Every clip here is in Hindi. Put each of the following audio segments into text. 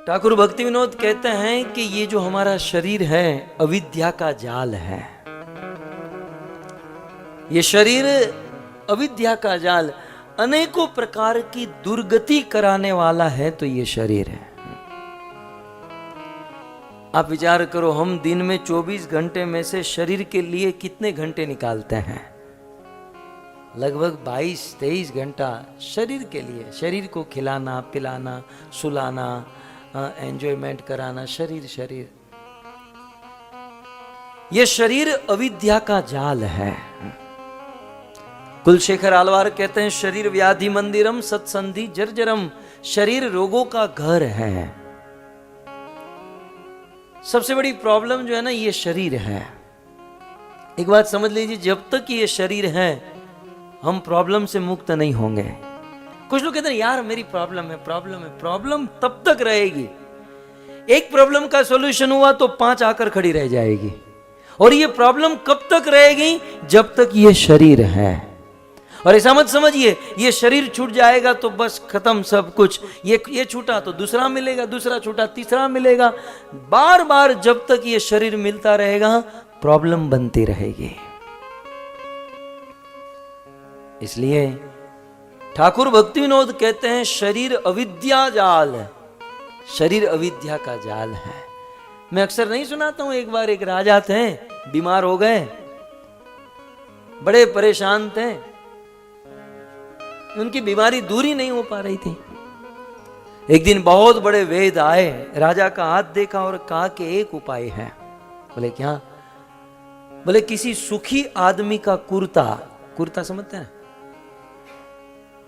ठाकुर भक्ति विनोद कहते हैं कि ये जो हमारा शरीर है अविद्या का जाल है। ये शरीर अविद्या का जाल अनेकों प्रकार की दुर्गति कराने वाला है। तो ये शरीर है। आप विचार करो, हम दिन में 24 घंटे में से शरीर के लिए कितने घंटे निकालते हैं? लगभग 22-23 घंटा शरीर के लिए। शरीर को खिलाना पिलाना सुलाना एंजॉयमेंट कराना, शरीर। ये शरीर अविद्या का जाल है। कुलशेखर आलवार कहते हैं शरीर व्याधि मंदिरम सत्संधि जर्जरम। शरीर रोगों का घर है। सबसे बड़ी प्रॉब्लम जो है ना, ये शरीर है। एक बात समझ लीजिए, जब तक ये शरीर है हम प्रॉब्लम से मुक्त नहीं होंगे। कुछ लोग कहते हैं यार मेरी प्रॉब्लम है। प्रॉब्लम तब तक रहेगी। एक प्रॉब्लम का सॉल्यूशन हुआ तो 5 आकर खड़ी रह जाएगी। और ये प्रॉब्लम कब तक रहेगी? जब तक ये शरीर है। और ऐसा मत समझिए ये शरीर छूट जाएगा तो बस खत्म सब कुछ। ये छूटा तो दूसरा मिलेगा, दूसरा छूटा तीसरा मिलेगा। बार बार जब तक ये शरीर मिलता रहेगा प्रॉब्लम बनती रहेगी। इसलिए ठाकुर भक्ति विनोद कहते हैं शरीर अविद्या जाल है। शरीर अविद्या का जाल है। मैं अक्सर नहीं सुनाता हूं, एक बार एक राजा थे, बीमार हो गए, बड़े परेशान थे, उनकी बीमारी दूर ही नहीं हो पा रही थी। एक दिन बहुत बड़े वैद्य आए, राजा का हाथ देखा और कहा कि एक उपाय है। बोले क्या? बोले किसी सुखी आदमी का कुर्ता समझते हैं?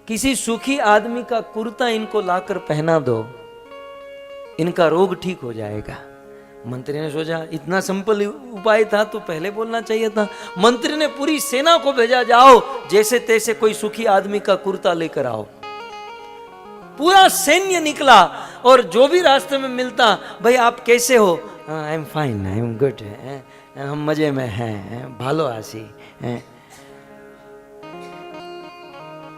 किसी सुखी आदमी का कुर्ता इनको लाकर पहना दो, इनका रोग ठीक हो जाएगा। मंत्री ने सोचा इतना सिंपल उपाय था तो पहले बोलना चाहिए था। मंत्री ने पूरी सेना को भेजा, जाओ जैसे तैसे कोई सुखी आदमी का कुर्ता लेकर आओ। पूरा सैन्य निकला और जो भी रास्ते में मिलता, भाई आप कैसे हो? I am fine, I am good, हम मजे में हैं, भालो आसी हैं।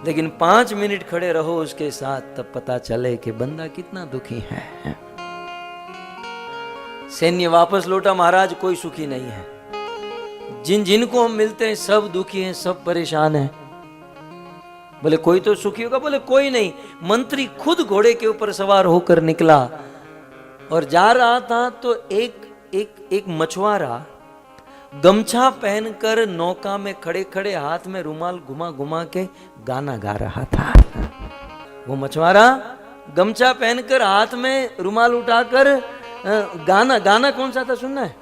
लेकिन 5 मिनट खड़े रहो उसके साथ, तब पता चले कि बंदा कितना दुखी है। सैन्य वापस लौटा, महाराज कोई सुखी नहीं है। जिनको हम मिलते हैं सब दुखी हैं, सब परेशान हैं। बोले कोई तो सुखी होगा? बोले कोई नहीं। मंत्री खुद घोड़े के ऊपर सवार होकर निकला और जा रहा था तो एक मछुआरा गमछा पहनकर नौका में खड़े खड़े हाथ में रुमाल घुमा घुमा के गाना गा रहा था। वो मछुआरा गमछा पहनकर हाथ में रुमाल उठाकर गाना कौन सा था सुनना है?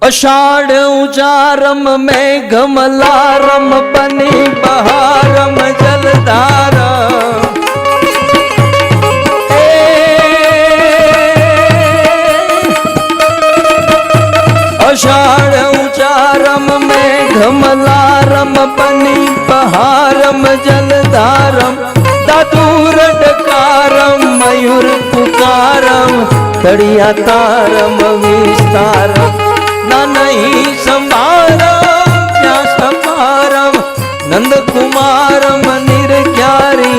आषाढ़ उचारम में घमलारम बनी बहारम जलधारा। आषाढ़ उचारम में घमलारम बनी बहारम जलधारम। दादूर डकारम मयूर पुकारम तड़िया तारम विस्तारम। ना नहीं संभारम क्या संभारम नंद कुमारम निर्ज्ञारी।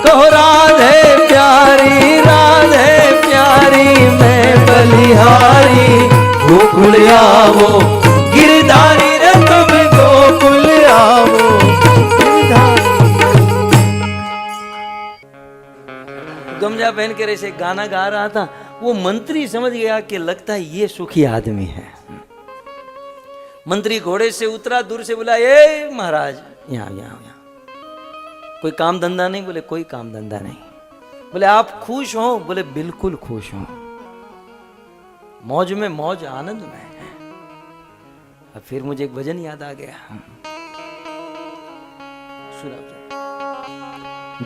कहो राधे प्यारी मैं बलिहारी। गोकुल आवो गिरधारी रे तुम गोकुल आवो गिरधारी। गमछा पहन कर ऐसे गाना गा रहा था। वो मंत्री समझ गया कि लगता है ये सुखी आदमी है। मंत्री घोड़े से उतरा, दूर से बोला ए महाराज यहाँ कोई काम धंधा नहीं? बोले कोई काम धंधा नहीं। बोले आप खुश हो? बोले बिल्कुल खुश हूं, मौज में मौज, आनंद में। अब फिर मुझे एक भजन याद आ गया, सुना।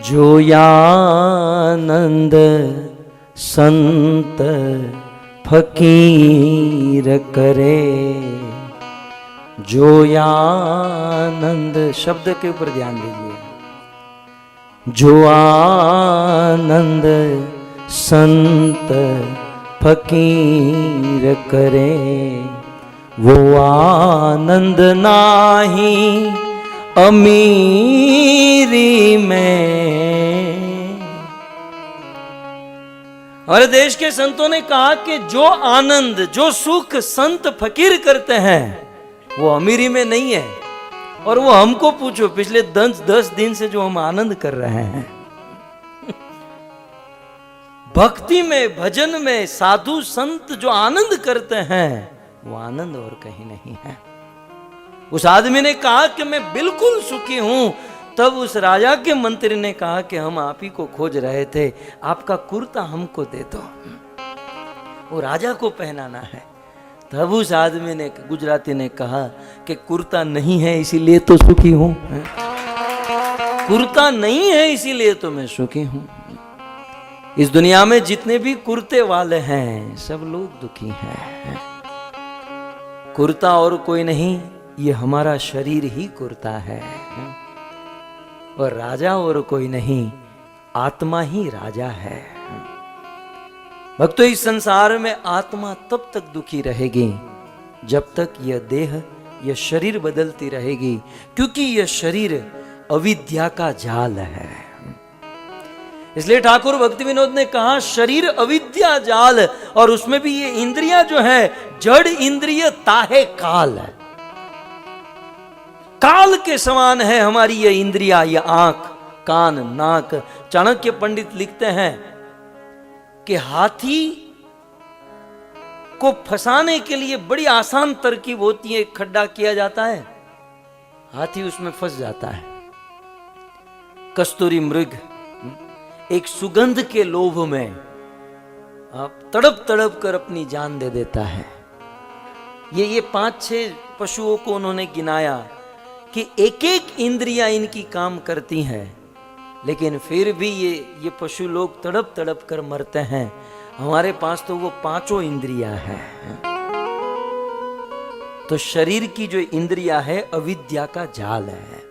जो आनंद संत फकीर करे, जो आनंद, शब्द के ऊपर ध्यान दीजिए। जो आनंद संत फकीर करे, वो आनंद नाही अमीरी में। हमारे देश के संतों ने कहा कि जो आनंद, जो सुख संत फकीर करते हैं वो अमीरी में नहीं है। और वो हमको पूछो, पिछले 10 दिन से जो हम आनंद कर रहे हैं भक्ति में, भजन में, साधु संत जो आनंद करते हैं वो आनंद और कहीं नहीं है। उस आदमी ने कहा कि मैं बिल्कुल सुखी हूं। तब उस राजा के मंत्री ने कहा कि हम आप ही को खोज रहे थे, आपका कुर्ता हमको दे दो, वो राजा को पहनाना है। तब उस आदमी ने, गुजराती ने कहा कि कुर्ता नहीं है इसीलिए तो सुखी हूं, कुर्ता नहीं है इसीलिए तो मैं सुखी हूं। इस दुनिया में जितने भी कुर्ते वाले हैं सब लोग दुखी हैं। कुर्ता और कोई नहीं, ये हमारा शरीर ही कुर्ता है। और राजा और कोई नहीं, आत्मा ही राजा है। भक्तों, इस संसार में आत्मा तब तक दुखी रहेगी जब तक यह देह, यह शरीर बदलती रहेगी, क्योंकि यह शरीर अविद्या का जाल है। इसलिए ठाकुर भक्ति विनोद ने कहा शरीर अविद्या जाल, और उसमें भी ये इंद्रियां जो है जड़ इंद्रिय ताहे काल है, काल के समान है हमारी ये इंद्रिया, ये आंख, कान, नाक। चाणक्य पंडित लिखते हैं कि हाथी को फंसाने के लिए बड़ी आसान तरकीब होती है। एक खड्डा किया जाता है, हाथी उसमें फंस जाता है। कस्तूरी मृग एक सुगंध के लोभ में आप तड़प तड़प कर अपनी जान दे देता है। ये 5-6 पशुओं को उन्होंने गिनाया कि एक एक इंद्रियां इनकी काम करती हैं, लेकिन फिर भी ये पशु लोग तड़प तड़प कर मरते हैं। हमारे पास तो वो 5 इंद्रियां हैं। तो शरीर की जो इंद्रियां है अविद्या का जाल है।